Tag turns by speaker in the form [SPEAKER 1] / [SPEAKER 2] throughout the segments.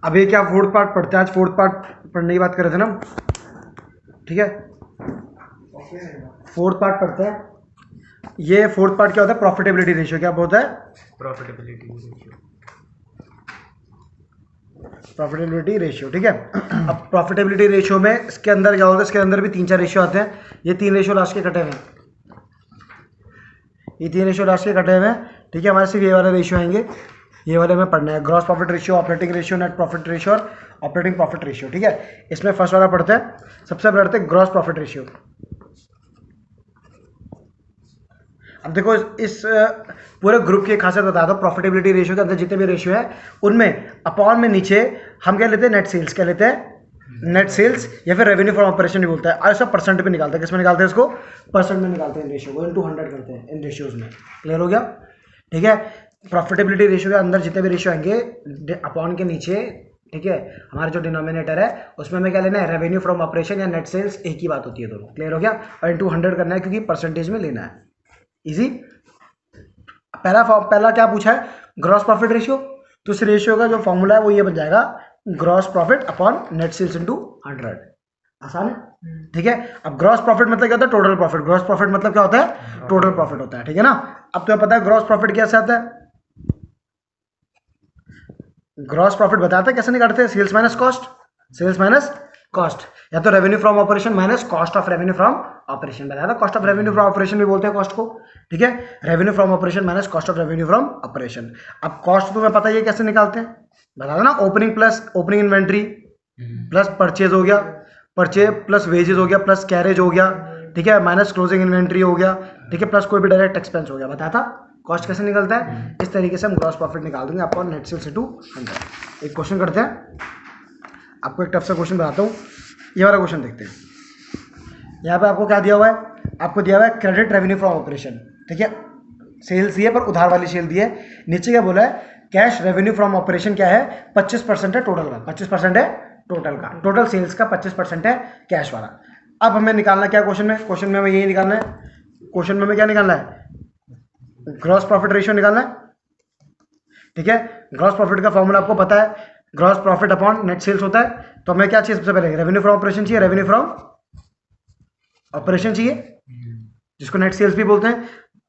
[SPEAKER 1] अब ये क्या फोर्थ पार्ट पढ़ते हैं, आज फोर्थ पार्ट पढ़ने की बात कर रहे थे ना, ठीक है। फोर्थ पार्ट पढ़ते हैं। ये फोर्थ पार्ट क्या होता है, प्रॉफिटेबिलिटी रेशियो। क्या होता है,
[SPEAKER 2] प्रॉफिटेबिलिटी रेशियो।
[SPEAKER 1] प्रॉफिटेबिलिटी रेशियो, ठीक है। अब प्रॉफिटेबिलिटी रेशियो में इसके अंदर क्या होता है, इसके अंदर भी 3-4 रेशियो आते हैं। ये 3 रेशियो लास्ट के कटे हुए हैं, ये 3 रेशियो लास्ट के कटे हुए हैं, ठीक है। हमारे सिर्फ ये वाले रेशियो आएंगे, ये वाले में पढ़ना है, gross profit ratio, operating ratio, net profit ratio और ऑपरेटिंग प्रॉफिट रेशियो, ठीक है। इसमें फर्स्ट वाला पढ़ते हैं, सबसे पहले पढ़ते हैं ग्रॉस प्रॉफिट रेशियो। अब देखो इस पूरे ग्रुप की खासियत बता दो, प्रॉफिटेबिलिटी रेशियो के अंदर जितने भी रेशियो है उनमें अपॉन में नीचे हम क्या लेते हैं, नेट सेल्स। क्या लेते हैं, नेट सेल्स, या फिर रेवेन्यू फ्रॉम ऑपरेशन भी बोलता है। और सब परसेंट पे निकालते हैं, किस में निकालते हैं इसको, परसेंट में निकालते हैं रेशियो को, इनटू 100 करते हैं इन रेशियोज में। क्लियर हो गया, ठीक है। प्रॉफिटेबिलिटी रेशियो के अंदर जितने भी रेशियो आएंगे अपॉन के नीचे, ठीक है, हमारा जो डिनोमिनेटर है उसमें हमें क्या लेना है, रेवेन्यू फ्रॉम ऑपरेशन या नेट सेल्स, एक ही बात होती है दोनों। क्लियर हो गया, और इनटू 100 करना है क्योंकि परसेंटेज में लेना है। इजी। पहला क्या पूछा है, ग्रॉस प्रॉफिट रेशियो, तो इस रेशियो का जो फॉर्मूला है वो ये बन जाएगा, gross profit upon net sales into 100। आसान है, ठीक है। अब ग्रॉस प्रॉफिट मतलब क्या होता है, टोटल प्रॉफिट। ग्रॉस प्रॉफिट मतलब क्या होता है, टोटल प्रॉफिट होता है, ठीक है ना। अब तुम्हें पता है ग्रॉस प्रॉफिट कैसे आता है, ग्रॉस प्रॉफिट बताते हैं कैसे निकालते हैं, sales minus cost, sales minus cost, या तो revenue from operation minus cost of revenue from operation. बताया था, cost of revenue from operation भी बोलते हैं कॉस्ट को, ठीक है। Revenue from operation minus cost of revenue from operation. अब कॉस्ट तुम्हें पता ही है कैसे निकालते हैं, बता दो ना, opening plus opening inventory plus purchase हो गया, परचेज प्लस वेजेस हो गया, प्लस कैरेज हो गया, ठीक है, माइनस क्लोजिंग इन्वेंट्री हो गया, ठीक है, प्लस कोई भी डायरेक्ट एक्सपेंस हो गया। बताया था कॉस्ट कैसे निकलता है, इस तरीके से हम ग्रॉस प्रॉफिट निकाल देंगे आपको नेट सेल्स इनटू 100। एक क्वेश्चन करते हैं, आपको एक टफ सा क्वेश्चन बताता हूँ। ये वाला क्वेश्चन देखते हैं। यहाँ पे आपको क्या दिया हुआ है, आपको दिया हुआ है क्रेडिट रेवेन्यू फ्रॉम ऑपरेशन, ठीक है, सेल्स दी है पर उधार वाली सेल दी है। नीचे क्या बोला है, कैश रेवेन्यू फ्रॉम ऑपरेशन क्या है, 25% है टोटल का, 25% है टोटल का, टोटल सेल्स का 25% है कैश वाला। अब हमें निकालना क्या, क्वेश्चन में हमें यही निकालना है, क्वेश्चन में हमें क्या निकालना है, ग्रॉस प्रॉफिट रेशियो निकालना है, ठीक है। ग्रॉस प्रॉफिट का फॉर्मूला आपको पता है, gross profit upon net sales होता है। तो हमें क्या चाहिए, सबसे पहले रेवेन्यू फ्रॉम ऑपरेशन चाहिए, रेवेन्यू फ्रॉम ऑपरेशन चाहिए, जिसको नेट सेल्स भी बोलते हैं।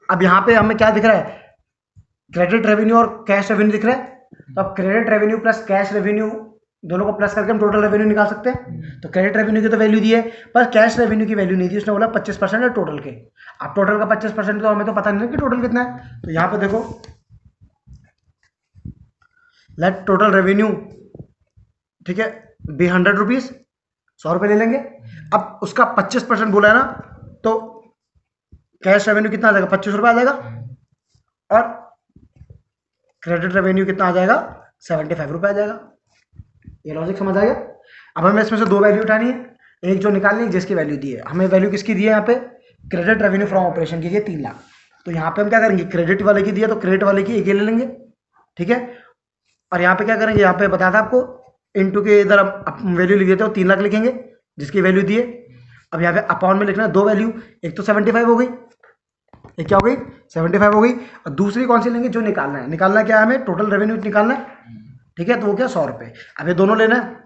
[SPEAKER 1] अब यहाँ पे हमें क्या दिख रहा है, क्रेडिट रेवेन्यू और कैश रेवेन्यू दिख रहा है। तो अब credit revenue plus cash revenue दोनों को प्लस करके हम टोटल रेवेन्यू निकाल सकते हैं। तो क्रेडिट रेवेन्यू की तो वैल्यू दी है, पर कैश रेवेन्यू की वैल्यू नहीं दी, उसने बोला 25% है टोटल के। अब टोटल का 25%, तो हमें तो पता नहीं है कि टोटल कितना है। तो यहाँ पे देखो, लेट टोटल रेवेन्यू, ठीक है, बी 100 रुपीज, 100 रुपये ले लेंगे। अब उसका 25% बोला है ना, तो कैश रेवेन्यू कितना आ जाएगा, 25 रुपये आ जाएगा, और क्रेडिट रेवेन्यू कितना आ जाएगा, 75 रुपये आ जाएगा। ये लॉजिक समझ आ गया। अब हमें इसमें से दो वैल्यू उठानी है, एक जो निकालनी है जिसकी वैल्यू दी है। हमें वैल्यू किसकी दी है, यहाँ पे क्रेडिट रेवेन्यू फ्रॉम ऑपरेशन की 3 लाख। तो यहाँ पे हम क्या करेंगे, क्रेडिट वाले की दी है तो क्रेडिट वाले की एक ले लेंगे, ठीक है। और यहाँ पे क्या करेंगे, यहाँ पे बताया था आपको, इनटू के इधर हम वैल्यू लिख देते हो, 3 लाख लिखेंगे जिसकी वैल्यू दी है। अब यहाँ पे अपॉन में लिखना है दो वैल्यू, एक तो 75 हो गई, एक क्या हो गई, 75 हो गई, और दूसरी कौन सी लेंगे, जो निकालना है। निकालना क्या है, हमें टोटल रेवेन्यू निकालना है, ठीक है। तो वो क्या, 100 रुपये। अब ये दोनों लेना है।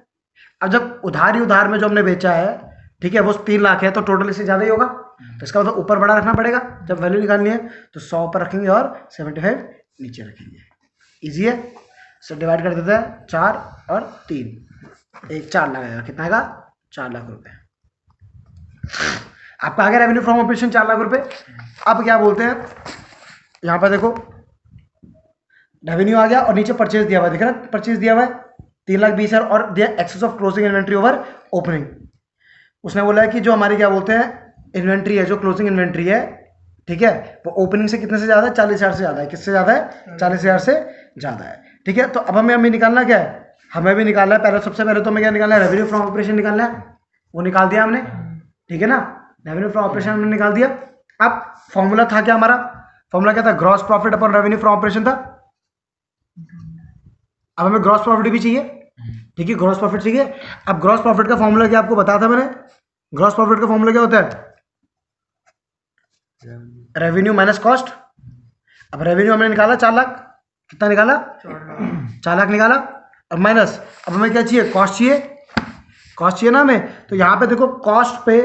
[SPEAKER 1] अब जब उधार ही उधार में जो हमने बेचा है, ठीक है, वो 3 लाख है, तो टोटल इससे ज़्यादा ही होगा। तो इसका मतलब ऊपर बड़ा रखना पड़ेगा, जब वैल्यू निकालनी है तो 100 ऊपर रखेंगे और 75 नीचे रखेंगे। ईजी है। सो डिवाइड कर देते हैं 4 और 3, एक 4 लाख आएगा, कितना आएगा, 4 लाख रुपए। आपका आ गया रेवेन्यू फ्रॉम ऑपरेशन 4 लाख रुपए। अब क्या बोलते हैं, यहाँ पर देखो रेवेन्यू आ गया और नीचे परचेज दिया हुआ है, दिख रहा है परचेज दिया हुआ है 3,20,000 और दिया excess of closing inventory over opening. उसने बोला है कि जो हमारी क्या बोलते हैं इन्वेंट्री है, जो क्लोजिंग इन्वेंट्री है, ठीक है, वो ओपनिंग से कितने से ज़्यादा है, 40,000 से ज़्यादा है। किससे ज़्यादा है, 40,000 से ज़्यादा है, ठीक है। तो अब हमें निकालना क्या है, हमें भी निकालना है पहले, सबसे पहले तो हमें क्या निकालना है, रेवेन्यू फ्रॉम ऑपरेशन निकालना है, वो निकाल दिया हमने, ठीक है ना। रेवेन्यू फ्रॉम ऑपरेशन हमने निकाल दिया। अब फॉर्मूला था क्या हमारा, फॉर्मूला क्या था, gross profit upon revenue from operation था। अब हमें ग्रॉस प्रॉफिट भी चाहिए, ठीक है, ग्रॉस प्रॉफिट चाहिए। अब ग्रॉस प्रॉफिट का फॉर्मूला क्या आपको बताया था मैंने, ग्रॉस प्रॉफिट का फॉर्मूला क्या होता है, रेवेन्यू माइनस कॉस्ट। अब रेवेन्यू हमने निकाला 4 लाख, कितना निकाला, 4 लाख निकाला, और माइनस, अब हमें क्या चाहिए, कॉस्ट चाहिए, कॉस्ट चाहिए ना हमें। तो यहाँ पे देखो कॉस्ट पे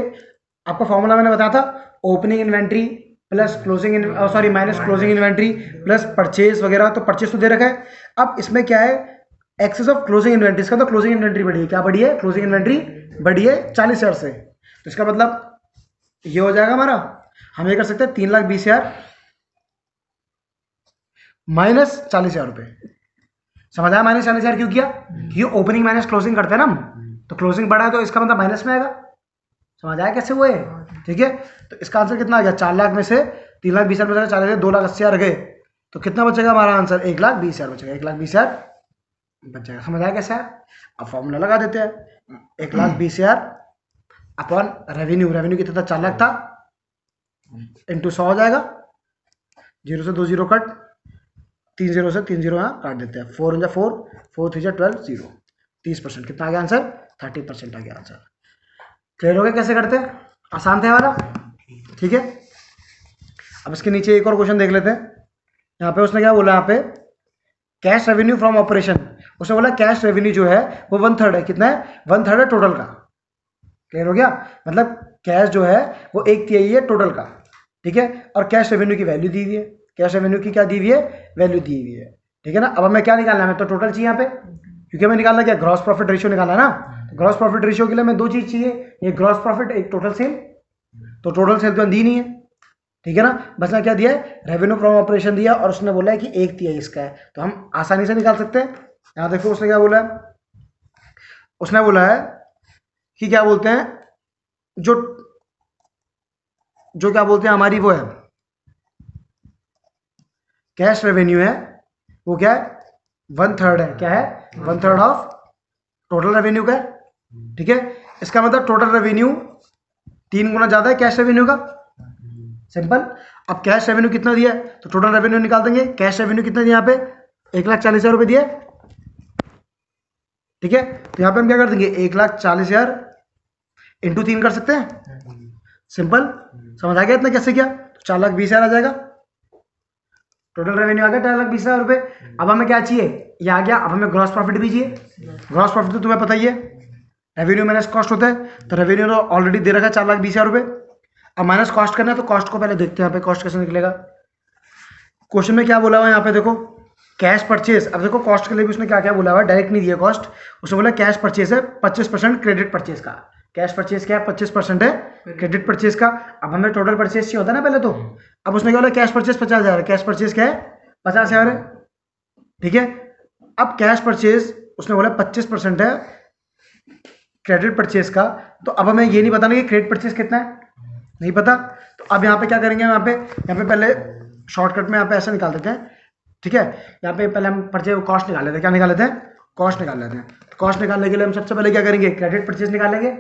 [SPEAKER 1] आपका फॉर्मूला मैंने बताया था, opening inventory plus closing sorry minus closing inventory plus purchase वगैरह, तो परचेज तो दे रखा है। अब इसमें क्या है, एक्सेस ऑफ क्लोजिंग इन्वेंट्री, इसका तो क्लोजिंग इन्वेंट्री बढ़ी है, क्या बढ़ी है, क्लोजिंग इन्वेंट्री बढ़ी है 40,000 से। तो इसका मतलब ये हो जाएगा हमारा, हम ये कर सकते हैं 3,20,000 माइनस 40,000 रुपये। समझ आया माइनस 40,000 क्यों किया, क्योंकि ओपनिंग माइनस क्लोजिंग करते हैं ना हम, तो क्लोजिंग बढ़ा है तो इसका मतलब माइनस में आएगा। समझ आया कैसे हुए, ठीक है। तो इसका आंसर कितना आ गया, 4 लाख में से 3,20,000 बचा, 4 2,80,000 गए, तो कितना बचेगा हमारा आंसर, 1,20,000 बचेगा, 1,20,000 बच जाएगा। समझ आया कैसे है। अब फॉर्मूला लगा देते हैं, 1,20,000 अपॉन रेवेन्यू, रेवेन्यू कितना था, 4 लाख था, इंटू 100 हो जाएगा, 0 से 2 0 कट, 3 0 से 3 0 यहाँ काट देते हैं, 4 × 4 4 3 12 0, 30%, कितना आ गया आंसर, 30% आ गया आंसर। क्लियर हो गया कैसे करते हैं, आसान था वाला, ठीक है। अब इसके नीचे एक और क्वेश्चन देख लेते हैं। यहाँ पे उसने क्या बोला, यहाँ पे कैश रेवेन्यू फ्रॉम ऑपरेशन, उसने बोला कैश रेवेन्यू जो है वो 1/3 है, कितना है, 1/3 है टोटल का। क्लियर हो गया, मतलब कैश जो है वो 1/3 है टोटल का, ठीक है। और कैश रेवेन्यू की वैल्यू दी हुई है, कैश रेवेन्यू की क्या दी हुई है, वैल्यू दी हुई है, ठीक है ना। अब हमें क्या निकालना है, हमें तो टोटल चाहिए यहाँ पे, क्योंकि हमें निकालना क्या, ग्रॉस प्रॉफिट रेशियो निकालना है ना। ग्रॉस प्रॉफिट रेशियो के लिए हमें 2 चीज चाहिए, एक ग्रॉस प्रॉफिट, एक टोटल सेल। तो टोटल सेल तो दी नहीं है, ठीक है ना। बस क्या दिया है, रेवेन्यू फ्रॉम ऑपरेशन दिया, और उसने बोला है कि 1/3 इसका है, तो हम आसानी से निकाल सकते हैं। यहाँ देखो उसने क्या बोला है, उसने बोला है कि क्या बोलते हैं, जो जो क्या बोलते हैं हमारी वो है कैश रेवेन्यू है, वो क्या है, 1/3 है, क्या है, 1/3 ऑफ टोटल रेवेन्यू का, ठीक है। इसका मतलब टोटल रेवेन्यू 3 गुना ज्यादा है कैश रेवेन्यू का, सिंपल। अब कैश रेवेन्यू कितना दिया है, तो टोटल रेवेन्यू निकाल देंगे। कैश रेवेन्यू कितना दिया यहाँ पे, 1,40,000 रुपये दिया, ठीक है। तो यहाँ पे हम क्या कर देंगे, 1,40,000 इंटू 3 कर सकते हैं, सिंपल। समझ आ गया इतना कैसे किया, तो 4,20,000 आ जाएगा, टोटल रेवेन्यू आ गया 4,20,000 रुपये। अब हमें क्या चाहिए, ये आ गया। अब हमें ग्रॉस प्रॉफिट भी चाहिए, ग्रॉस प्रॉफिट तो तुम्हें पता ही है, रेवेन्यू माइनस कॉस्ट होता है, तो रेवेन्यू तो ऑलरेडी दे रखा है 4,20,000 रुपये। अब माइनस कॉस्ट करना है, तो कॉस्ट को पहले देखते हैं यहाँ पे कॉस्ट कैसे निकलेगा। क्वेश्चन में क्या बोला हुआ है यहाँ पे देखो, कैश परचेज। अब देखो कॉस्ट के लिए भी उसने क्या क्या बोला हुआ है, डायरेक्ट नहीं दिया कॉस्ट, उसने बोला कैश परचेज है 25% क्रेडिट परचेज का। कैश परचेज क्या है, 25% है क्रेडिट परचेज का। अब हमें टोटल परचेज चाहिए होता है ना पहले तो। अब उसने क्या बोला, कैश परचेज 50,000 है, कैश परचेज क्या है 50,000 है, ठीक है। अब कैश परचेज उसने बोला 25% है क्रेडिट परचेज का, तो अब हमें ये नहीं बताना कि क्रेडिट परचेज कितना है, नहीं पता। तो अब यहाँ पे क्या करेंगे, यहाँ पे पहले शॉर्टकट में यहाँ पे ऐसा निकाल देते हैं, ठीक है। यहाँ पे पहले हम परचेज कॉस्ट निकाल लेते हैं, क्या निकाल लेते हैं, कॉस्ट निकाल लेते हैं। तो कॉस्ट निकालने के लिए हम सबसे पहले क्या करेंगे, क्रेडिट परचेज निकालेंगे,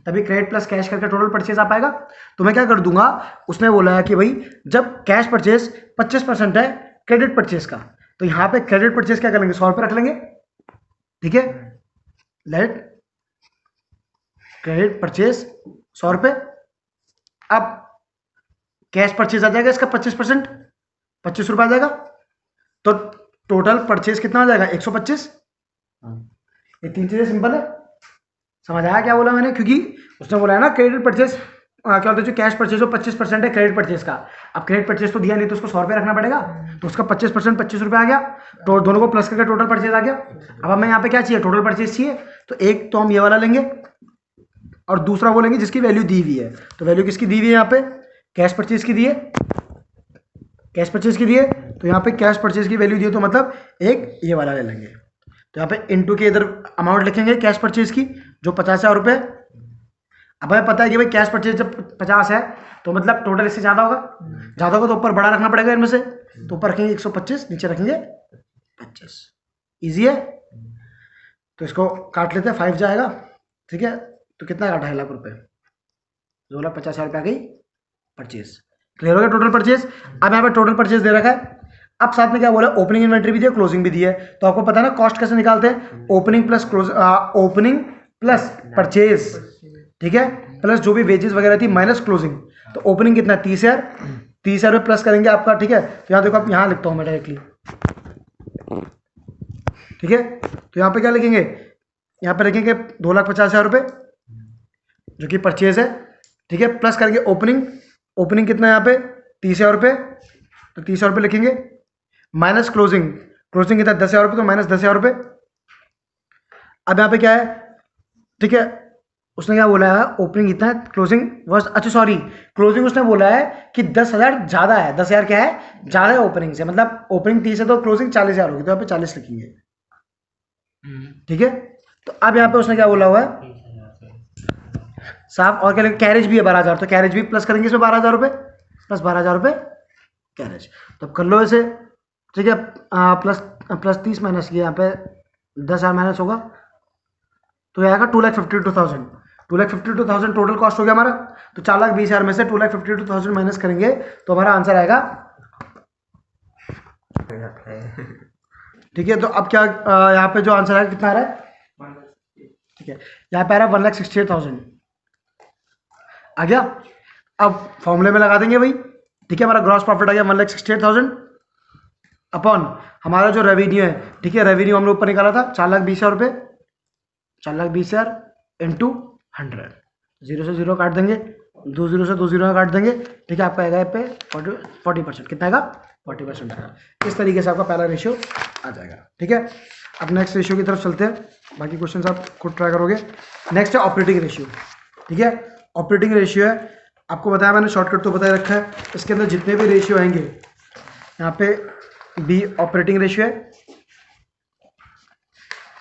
[SPEAKER 1] तभी क्रेडिट प्लस कैश करके टोटल परचेज आ पाएगा। तो मैं क्या कर दूंगा, उसने बोला है कि भाई जब कैश परचेज 25% है क्रेडिट परचेज का, तो यहाँ पे क्रेडिट परचेज क्या करेंगे, 100 रुपये रख लेंगे, ठीक है। लेट क्रेडिट परचेज 100 रुपये। अब कैश परचेज आ जाएगा इसका 25%, 25 रुपये आ जाएगा, तो टोटल परचेज कितना आ जाएगा 125। ये 3 चीजें सिंपल है, समझ आया क्या बोला मैंने, क्योंकि उसने बोला है ना क्रेडिट परचेज क्या होता है, जो कैश परचेज हो 25% है क्रेडिट परचेज का। अब क्रेडिट परचेज तो दिया नहीं, तो उसको 100 रुपये रखना पड़ेगा, तो उसका 25% 25 रुपये आ गया, तो दोनों को प्लस करके टोटल परचेज आ गया। अब हमें यहाँ पे क्या चाहिए, टोटल परचेज चाहिए, तो एक तो हम ये वाला लेंगे और दूसरा वो लेंगे जिसकी वैल्यू दी हुई है। तो वैल्यू किसकी दी हुई है, यहाँ पे कैश परचेज की दी है, कैश परचेज की दी है, तो यहाँ पे कैश परचेज की वैल्यू दी है, तो मतलब एक ये वाला ले लेंगे। तो यहाँ पे इनटू के इधर अमाउंट लिखेंगे कैश परचेज की, जो 50,000 रुपये। अब हमें पता है कि भाई कैश परचेज जब 50 है, तो मतलब टोटल इससे ज़्यादा होगा, ज़्यादा होगा तो ऊपर बड़ा रखना पड़ेगा इनमें से, तो ऊपर रखेंगे 125, नीचे रखेंगे 25। ईजी है, तो इसको काट लेते हैं, 5 जाएगा, ठीक है। तो कितना का 2.5 लाख रुपये, 2,50,000 रुपये आ गई परचेज। क्लियर हो गया टोटल परचेज। अब यहाँ पे टोटल परचेज दे रखा है, अब साथ में क्या बोला, ओपनिंग इन्वेंट्री भी दी है, क्लोजिंग भी दी है। तो आपको पता है ना कॉस्ट कैसे निकालते हैं, opening plus opening plus purchase, ठीक है, प्लस जो भी वेजेस वगैरह थी माइनस क्लोजिंग। तो ओपनिंग कितना 30,000, 30,000 प्लस करेंगे आपका, ठीक है। तो यहाँ देखो, आप यहाँ लिखता हूँ मैं डायरेक्टली, ठीक है, तो यहाँ पे क्या लिखेंगे, यहाँ पे लिखेंगे 2,50,000 रुपये जो कि परचेज है, ठीक है, प्लस करेंगे ओपनिंग, ओपनिंग कितना है यहाँ पे 30,000 रुपये, तो 30,000 रुपये लिखेंगे, माइनस क्लोजिंग, क्लोजिंग कितना 10,000 रुपये, तो माइनस 10,000 रुपये। अब यहाँ पे क्या है, ठीक है, उसने क्या बोला है, ओपनिंग कितना है, क्लोजिंग वर्स, अच्छा सॉरी, क्लोजिंग उसने बोला है कि 10,000 ज़्यादा है, 10,000 क्या है ज़्यादा है ओपनिंग से, मतलब ओपनिंग 30 है तो क्लोजिंग 40,000 होगी, तो यहाँ पे 40 लिखेंगे, ठीक है। तो अब यहाँ पे उसने क्या बोला हुआ है साहब, और क्या लिखेंगे, कैरेज भी है 12,000, तो कैरेज भी प्लस करेंगे इसमें 12,000 रुपये, प्लस 12,000 रुपये कैरेज, तो अब कर लो इसे, ठीक है, प्लस 30 माइनस ये यहाँ पे 10,000 माइनस होगा, तो ये आएगा 2,52,000, 2,52,000 टोटल कॉस्ट हो गया हमारा। तो 4,20,000 में से 2,52,000 माइनस करेंगे तो हमारा आंसर आएगा, ठीक है। तो अब क्या यहाँ पे जो आंसर आएगा कितना आ रहा है, ठीक है, यहाँ पे आ रहा है 1,68,000 आ गया। अब फॉर्मूले में लगा देंगे भाई, ठीक है, हमारा ग्रॉस प्रॉफिट आ गया 1,68,000 अपॉन हमारा जो रेवेन्यू है, ठीक है, रेवेन्यू हमने ऊपर निकाला था 4,20,000 रुपये, 4,20,000 इंटू 100, 0 से 0 काट देंगे, 2 0 से 2 0 काट देंगे, ठीक है, आपका आएगा यहाँ पे 40%, कितना आएगा 40% आएगा। इस तरीके से आपका पहला रेशियो आ जाएगा, ठीक है। अब नेक्स्ट रेशियो की तरफ चलते हैं, बाकी क्वेश्चन आप खुद ट्राई करोगे। नेक्स्ट है ऑपरेटिंग रेशियो, ठीक है, ऑपरेटिंग रेशियो है, आपको बताया मैंने, शॉर्टकट तो बता रखा है, इसके अंदर जितने भी रेशियो आएंगे, यहाँ पे बी ऑपरेटिंग रेशियो है,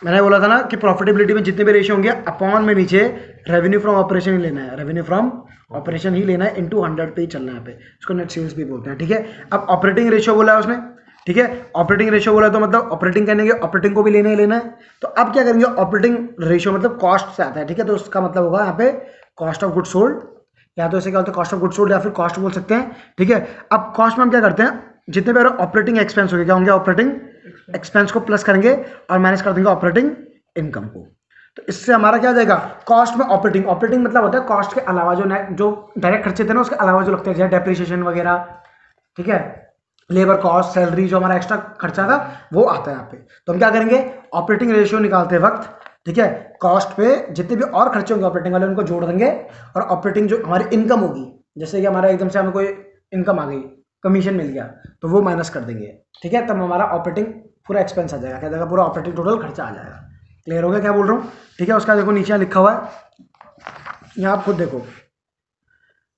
[SPEAKER 1] मैंने बोला था ना कि प्रॉफिटेबिलिटी में जितने भी रेशियो होंगे अपॉन में नीचे रेवेन्यू फ्रॉम ऑपरेशन ही लेना है, रेवेन्यू फ्रॉम ऑपरेशन ही लेना है, इनटू 100 पे ही चलना है यहाँ पे, इसको नेट सेल्स भी बोलते हैं, ठीक है। अब ऑपरेटिंग रेशियो बोला है उसने, ठीक है, ऑपरेटिंग रेशियो बोला तो मतलब ऑपरेटिंग करने के ऑपरेटिंग को भी लेना ही लेना है, तो अब क्या करेंगे, ऑपरेटिंग रेशियो मतलब कॉस्ट से आता है, ठीक है, तो उसका मतलब होगा यहाँ पे कॉस्ट ऑफ गुड सोल्ड, या तो इसे क्या होता है कॉस्ट ऑफ गुड सोल्ड या फिर कॉस्ट बोल सकते हैं, ठीक है। अब कॉस्ट में हम क्या करते हैं, जितने भी ऑपरेटिंग एक्सपेंस होंगे, क्या होंगे ऑपरेटिंग एक्सपेंस को प्लस करेंगे और माइनस कर देंगे ऑपरेटिंग इनकम को, तो इससे हमारा क्या आ जाएगा, कॉस्ट में ऑपरेटिंग, ऑपरेटिंग मतलब होता है कॉस्ट के अलावा जो डायरेक्ट खर्चे थे ना उसके अलावा जो लगते हैं, जैसे डेप्रिसिएशन वगैरह, ठीक है, लेबर कॉस्ट, सैलरी, जो हमारा एक्स्ट्रा खर्चा था वो आता है यहाँ पे। तो हम क्या करेंगे, ऑपरेटिंग रेशियो निकालते वक्त, ठीक है, कॉस्ट पे जितने भी और खर्चे होंगे ऑपरेटिंग वाले उनको जोड़ देंगे, और ऑपरेटिंग जो हमारी इनकम होगी, जैसे कि हमारा एकदम से हमें कोई इनकम आ गई, कमीशन मिल गया, तो वो माइनस कर देंगे, ठीक है, तब हमारा ऑपरेटिंग पूरा एक्सपेंस आ जाएगा, क्या जाएगा, पूरा ऑपरेटिंग टोटल खर्चा आ जाएगा। क्लियर हो गया क्या बोल रहा हूँ, ठीक है। उसका देखो नीचे लिखा हुआ है, यहाँ आप खुद देखो,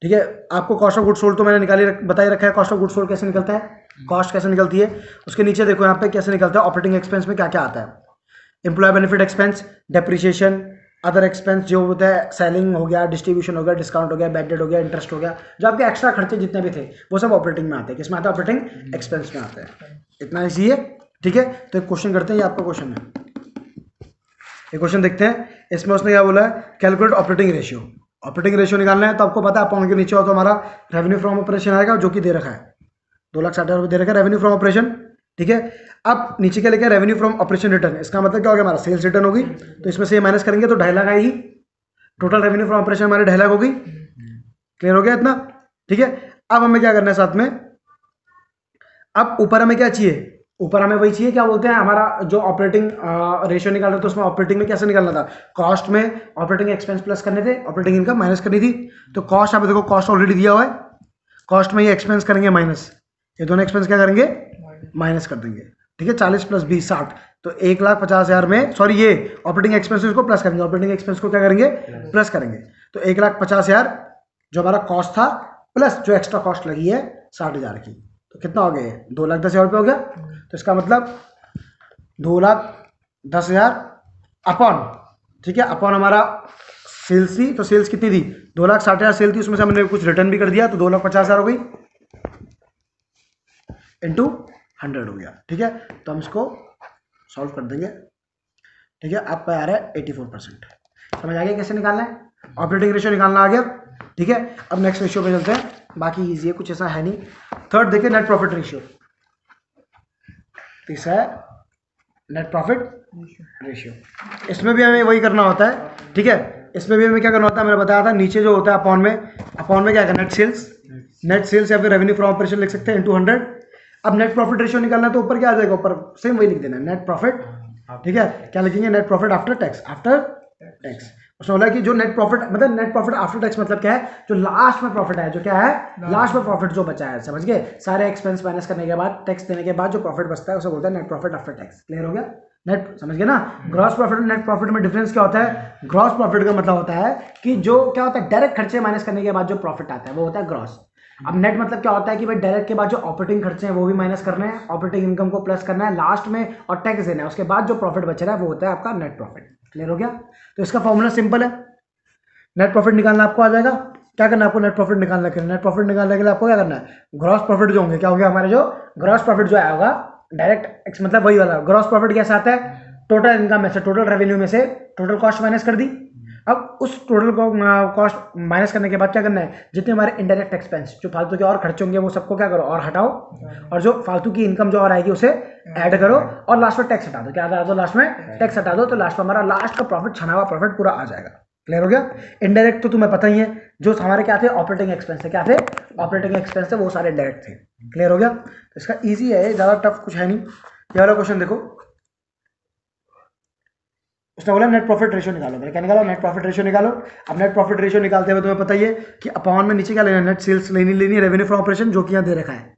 [SPEAKER 1] ठीक है, आपको कॉस्ट ऑफ गुड सोल्ड तो मैंने बताई रखा है, कॉस्ट ऑफ गुड सोल्ड कैसे निकलता है, कॉस्ट कैसे निकलती है, उसके नीचे देखो यहाँ पे कैसे निकलता है, ऑपरेटिंग एक्सपेंस में क्या क्या आता है, employ benefit expense, depreciation, other expense जो होता है, सेलिंग हो गया, डिस्ट्रीब्यूशन हो गया, डिस्काउंट हो गया, बैड डेट हो गया, इंटरेस्ट हो गया, जो आपके एक्स्ट्रा खर्चे जितने भी थे वो सब ऑपरेटिंग में आते हैं, किसमें आता है, ऑपरेटिंग एक्सपेंस में आते हैं, इतना ईजी है, ठीक है। तो एक क्वेश्चन करते हैं, ये आपका क्वेश्चन है, ये क्वेश्चन देखते हैं, इसमें उसने क्या बोला है, calculate operating ratio, operating ratio निकालना है, तो आपको पता है अपॉन के नीचे हो तो हमारा रेवेन्यू फ्रॉम ऑपरेशन आएगा, जो कि दे रखा है 2,60,000 रुपये दे रखा है रेवेन्यू फ्रॉम ऑपरेशन, ठीक है। अब नीचे क्या लिखा है, रेवेन्यू फ्रॉम ऑपरेशन रिटर्न, इसका मतलब क्या हो गया, हमारा सेल्स रिटर्न होगी, तो इसमें से ये माइनस करेंगे तो 2.5 लाख आएगी, टोटल रेवेन्यू फ्रॉम ऑपरेशन हमारे 2.5 लाख होगी, क्लियर हो गया इतना, ठीक है। अब हमें क्या करना है साथ में, अब ऊपर हमें क्या चाहिए, ऊपर हमें वही चाहिए, क्या बोलते हैं, हमारा जो ऑपरेटिंग रेशियो निकाल रहे थे उसमें ऑपरेटिंग में कैसे निकालना था, कॉस्ट में ऑपरेटिंग एक्सपेंस प्लस करने थे, ऑपरेटिंग इनकम माइनस करनी थी, तो कॉस्ट आप देखो, कॉस्ट ऑलरेडी दिया हुआ है, कॉस्ट में ये एक्सपेंस करेंगे माइनस, ये दोनों एक्सपेंस क्या करेंगे, माइनस कर देंगे, ठीक है, 40 + 20 60, तो 1,50,000 में, सॉरी ये ऑपरेटिंग एक्सपेंस को प्लस करेंगे, ऑपरेटिंग एक्सपेंस को क्या करेंगे, प्लस करेंगे, तो 1,50,000 जो हमारा कॉस्ट था प्लस जो एक्स्ट्रा कॉस्ट लगी है 60,000 की, तो कितना हो गया, 2,10,000 रुपये हो गया, तो इसका मतलब 2,10,000 अपॉन, ठीक है, अपॉन हमारा सेल्स थी, तो सेल्स कितनी थी, 2,60,000 सेल थी, उसमें से हमने कुछ रिटर्न भी कर दिया, तो 2,50,000 हो गई, इंटू 100 हो गया, ठीक है। तो हम इसको सॉल्व कर देंगे, ठीक है, आपका आ रहा है 84%, समझ आ गया कैसे निकालना है, ऑपरेटिंग रेशियो निकालना आ गया, ठीक है। अब नेक्स्ट रेशियो पे चलते हैं, बाकी इजी है, कुछ ऐसा है नहीं। थर्ड देखिए, नेट प्रॉफिट रेशियो, तीसरा है नेट प्रॉफिट रेशियो, इसमें भी हमें वही करना होता है, ठीक है, इसमें भी हमें क्या करना होता है, मैंने बताया था, नीचे जो होता है अपॉन में क्या करना, नेट सेल्स या फिर रेवेन्यू फ्रॉम ऑपरेशन लिख सकते हैं, इंटू 100। अब नेट प्रॉफिट रेशियो निकालना है तो ऊपर क्या आ जाएगा, ऊपर सेम वही लिख देना है, नेट प्रॉफिट ठीक है, क्या लिखेंगे, net profit after tax, after tax. उसने बोला कि जो नेट प्रॉफिट मतलब नेट प्रॉफिट आफ्टर टैक्स मतलब क्या है, जो लास्ट में प्रॉफिट है, जो क्या है लास्ट में प्रॉफिट जो बचा है, समझ गए, सारे एक्सपेंस माइनस करने के बाद टैक्स देने के बाद जो प्रॉफिट बचता है उसे बोलते हैं net profit after tax. Clear हो गया, नेट समझ गए ना। ग्रॉस प्रॉफिट और नेट प्रॉफिट में डिफरेंस क्या होता है, ग्रॉस प्रॉफिट का मतलब होता है कि जो क्या होता है डायरेक्ट खर्चे माइनस करने के बाद जो प्रॉफिट आता है वो होता है ग्रॉस। अब नेट मतलब क्या होता है कि भाई डायरेक्ट के बाद जो ऑपरेटिंग खर्चे हैं वो भी माइनस करना है, ऑपरेटिंग इनकम को प्लस करना है लास्ट में और टैक्स देना है, उसके बाद जो प्रॉफिट बच रहा है वो होता है आपका नेट प्रॉफिट। क्लियर हो गया, तो इसका फॉर्मूला सिंपल है, नेट प्रॉफिट निकालना आपको आ जाएगा। क्या करना है आपको, नेट प्रॉफिट निकालने के लिए, नेट प्रॉफिट निकालने के लिए आपको क्या करना है, ग्रॉस प्रॉफिट जो होंगे क्या हो गया हमारे, जो ग्रॉस प्रॉफिट जो आया होगा डायरेक्ट मतलब वही वाला ग्रॉस प्रॉफिट कैसा आता है, टोटल इनकम में से, टोटल रेवेन्यू में से टोटल कॉस्ट माइनस कर दी। अब उस टोटल कॉस्ट माइनस करने के बाद क्या करना है, जितने हमारे इनडायरेक्ट एक्सपेंस जो फालतू के और खर्चे होंगे वो सबको क्या करो और हटाओ, और जो फालतू की इनकम जो और आएगी उसे ऐड करो और लास्ट में टैक्स हटा दो। क्या हटा दो, लास्ट में टैक्स हटा दो, तो लास्ट में हमारा लास्ट का प्रॉफिट छना हुआ प्रॉफिट पूरा आ जाएगा। क्लियर हो गया। इनडायरेक्ट तो तुम्हें पता ही है, जो हमारे क्या थे ऑपरेटिंग एक्सपेंस थे, क्या थे ऑपरेटिंग एक्सपेंस थे, वो सारे डायरेक्ट थे। क्लियर हो गया, तो इसका ईजी है, ज़्यादा टफ कुछ है नहीं। ये वाला क्वेश्चन देखो, उसने बोला नेट प्रॉफिट रेशियो निकालो, मैंने क्या निकाला, नेट प्रॉफिट रेशियो निकालो। अब नेट प्रॉफिट रेशियो निकालते हुए तुम्हें पता ही है कि अपॉन में नीचे क्या लेना है, नेट सेल्स लेनी है, रेवेन्यू फ्रॉम ऑपरेशन जो कि यहाँ दे रखा है,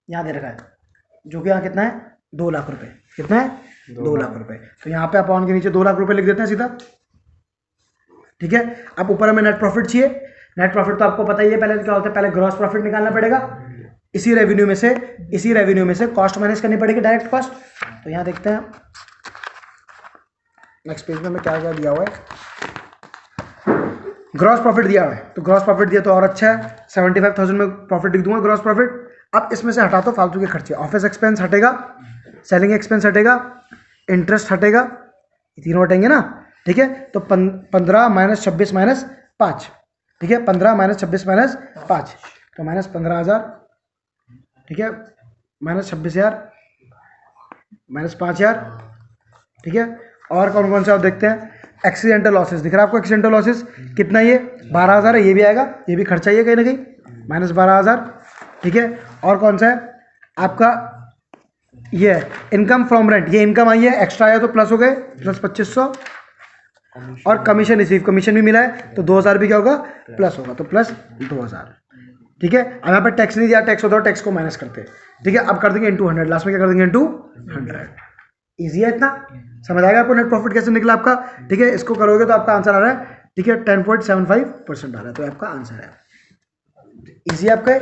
[SPEAKER 1] यहाँ दे रखा है, जो कि यहाँ कितना है 2 लाख रुपए, कितना है 2 लाख रुपए। तो यहाँ पे अपॉन के नीचे 2 लाख रुपए लिख देते हैं सीधा, ठीक है। अब ऊपर हमें नेट प्रॉफिट चाहिए, नेट प्रॉफिट तो आपको पता ही है पहले क्या होता है, पहले ग्रॉस प्रॉफिट निकालना पड़ेगा, इसी रेवेन्यू में से कॉस्ट माइनस करनी पड़ेगी, डायरेक्ट कॉस्ट। तो यहाँ देखते हैं नेक्स्ट पेज में हमें क्या क्या दिया हुआ है, ग्रॉस प्रॉफिट दिया हुआ है, तो ग्रॉस प्रॉफिट दिया तो और अच्छा है, 75,000 में प्रॉफिट लिख दूंगा ग्रॉस प्रॉफिट। अब इसमें से हटा दो फालतू के खर्चे, ऑफिस एक्सपेंस हटेगा, सेलिंग एक्सपेंस हटेगा, इंटरेस्ट हटेगा, ये तीनों हटेंगे ना, ठीक है। तो 15 माइनस 26 माइनस 5, ठीक है, 15 माइनस 26 माइनस 5, तो माइनस 15,000, ठीक है, माइनस 26,000, माइनस 5,000, ठीक है। और कौन कौन से आप देखते हैं, एक्सीडेंटल लॉसेस दिख रहा है आपको, एक्सीडेंटल लॉसेस कितना, ये 12,000 है, ये भी आएगा, ये भी खर्चा ही है कहीं ना कहीं, माइनस 12,000, ठीक है। और कौन सा है आपका, ये इनकम फ्रॉम रेंट, ये इनकम आई है, एक्स्ट्रा आया तो प्लस हो गए, प्लस 2500, और कमीशन रिसीव, कमीशन भी मिला है तो 2,000 भी क्या होगा प्लस होगा, तो प्लस 2,000, ठीक है। अब यहाँ पर टैक्स नहीं दिया, टैक्स होता है टैक्स को माइनस करते हैं, ठीक है। अब कर देंगे इंटू 100, लास्ट में क्या कर देंगे इंटू 100। ईजी है इतना, समझ आएगा आपको नेट प्रॉफिट कैसे निकला आपका, ठीक है। इसको करोगे तो आपका आंसर आ रहा है, ठीक है, 10.75% आ रहा है, तो आपका आंसर है। ईजी है आपका,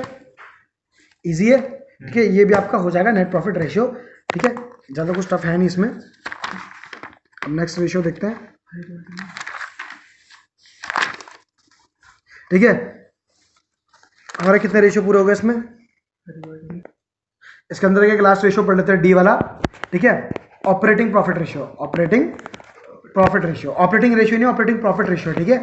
[SPEAKER 1] ईजी है, ठीक है। ये भी आपका हो जाएगा नेट प्रॉफिट रेशियो, ठीक है, ज़्यादा कुछ टफ है नहीं इसमें। अब नेक्स्ट रेशियो देखते हैं, ठीक है। हमारे कितने रेशियो पूरे हो गए इसमें, इसके अंदर एक लास्ट रेशियो पढ़ लेते हैं, डी वाला, ठीक है, operating profit ratio, operating profit ratio, operating ratio नहीं, ऑपरेटिंग प्रॉफिट रेशियो, ठीक है।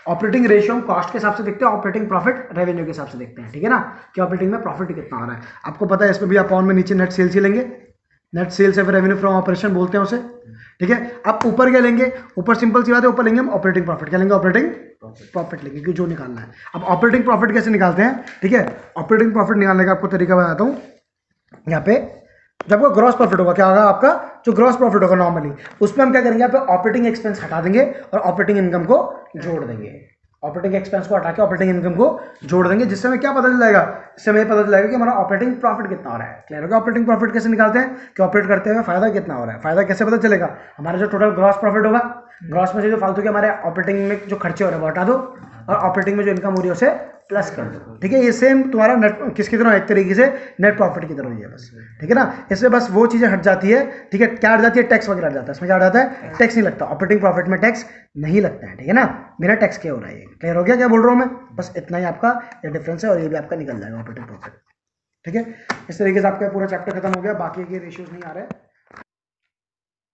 [SPEAKER 1] ऑपरेटिंग रेशियो हम कॉस्ट के हिसाब से देखते हैं, ऑपरेटिंग प्रॉफिट रेवेन्यू के हिसाब से देखते हैं, ठीक है ना, कि ऑपरेटिंग में प्रॉफिट कितना हो रहा है। आपको पता है इसमें भी अपॉन में नीचे नेट सेल्स ही लेंगे, नेट सेल्स या फिर रेवेन्यू फ्रॉम ऑपरेशन बोलते हैं उसे, ठीक है। अब ऊपर क्या लेंगे, ऊपर सिंपल सी बात है, ऊपर लेंगे हम ऑपरेटिंग प्रॉफिट, क्या लेंगे ऑपरेटिंग प्रॉफिट लेंगे, कि जो निकालना है। अब ऑपरेटिंग प्रॉफिट कैसे निकालते हैं, ठीक है, ऑपरेटिंग प्रॉफिट निकालने का आपको तरीका बताता हूँ। यहाँ पे जब वो ग्रॉस प्रॉफिट होगा, क्या होगा आपका जो ग्रॉस प्रॉफिट होगा नॉर्मली, उसमें हम क्या करेंगे, यहाँ पे ऑपरेटिंग एक्सपेंस हटा देंगे और ऑपरेटिंग इनकम को जोड़ देंगे, ऑपरेटिंग एक्सपेंस को हटा के ऑपरेटिंग इनकम को जोड़ देंगे, जिससे हमें क्या पता चल जाएगा, इससे हमें पता चल जाएगा कि हमारा ऑपरेटिंग प्रॉफिट कितना हो रहा है। क्लियर होगा, ऑपरेटिंग प्रॉफिट कैसे निकालते हैं, कि ऑपरेट करते हुए फायदा कितना हो रहा है, फायदा कैसे पता चलेगा, हमारा जो टोटल ग्रॉस प्रॉफिट होगा, ग्रॉस में से जो फालतू के हमारे ऑपरेटिंग में जो खर्चे हो रहे हैं वो हटा दो और ऑपरेटिंग में जो इनकम हो रही है उसे प्लस कर दो, ठीक है। ये सेम तुम्हारा नेट किसकी तरह, एक तरीके से नेट प्रॉफिट की तरह ही है बस, ठीक है ना। इसमें बस वो चीज़ें हट जाती है, ठीक है, क्या हट जाती है, टैक्स वगैरह हट जाता है, इसमें क्या हट जाता है, टैक्स नहीं लगता, ऑपरेटिंग प्रॉफिट में टैक्स नहीं लगता है, ठीक है ना, बिना टैक्स के हो रहा है ये। क्लियर हो गया क्या बोल रहा हूँ मैं, बस इतना ही आपका ये डिफरेंस है और ये भी आपका निकल जाएगा ऑपरेटिंग प्रॉफिट, ठीक है। इस तरीके से आपका पूरा चैप्टर खत्म हो गया, बाकी के रेशियोज नहीं आ रहे।